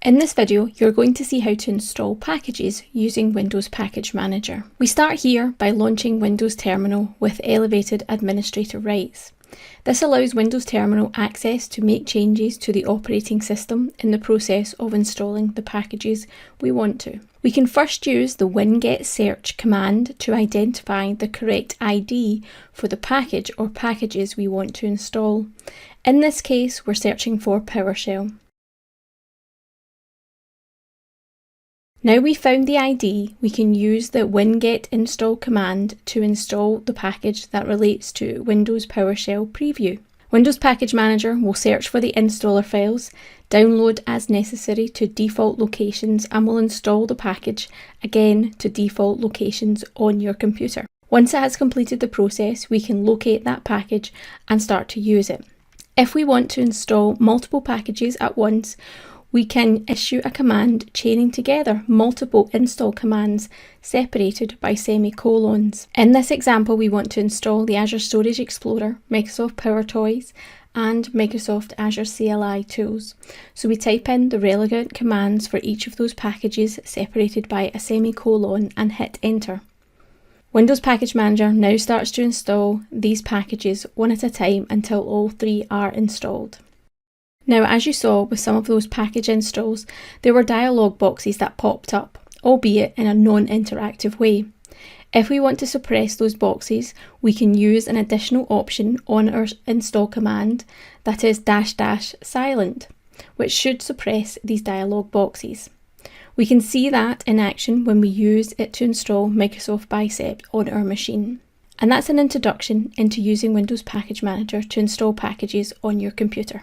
In this video, you're going to see how to install packages using Windows Package Manager. We start here by launching Windows Terminal with elevated administrator rights. This allows Windows Terminal access to make changes to the operating system in the process of installing the packages we want to. We can first use the WinGet search command to identify the correct ID for the package or packages we want to install. In this case, we're searching for PowerShell. Now we've found the ID, we can use the WinGet install command to install the package that relates to Windows PowerShell Preview. Windows Package Manager will search for the installer files, download as necessary to default locations, and will install the package again to default locations on your computer. Once it has completed the process, we can locate that package and start to use it. If we want to install multiple packages at once, we can issue a command chaining together multiple install commands separated by semicolons. In this example, we want to install the Azure Storage Explorer, Microsoft PowerToys, and Microsoft Azure CLI tools. So we type in the relevant commands for each of those packages separated by a semicolon and hit enter. Windows Package Manager now starts to install these packages one at a time until all three are installed. Now, as you saw with some of those package installs, there were dialog boxes that popped up, albeit in a non-interactive way. If we want to suppress those boxes, we can use an additional option on our install command that is --silent, which should suppress these dialog boxes. We can see that in action when we use it to install Microsoft Bicep on our machine. And that's an introduction into using Windows Package Manager to install packages on your computer.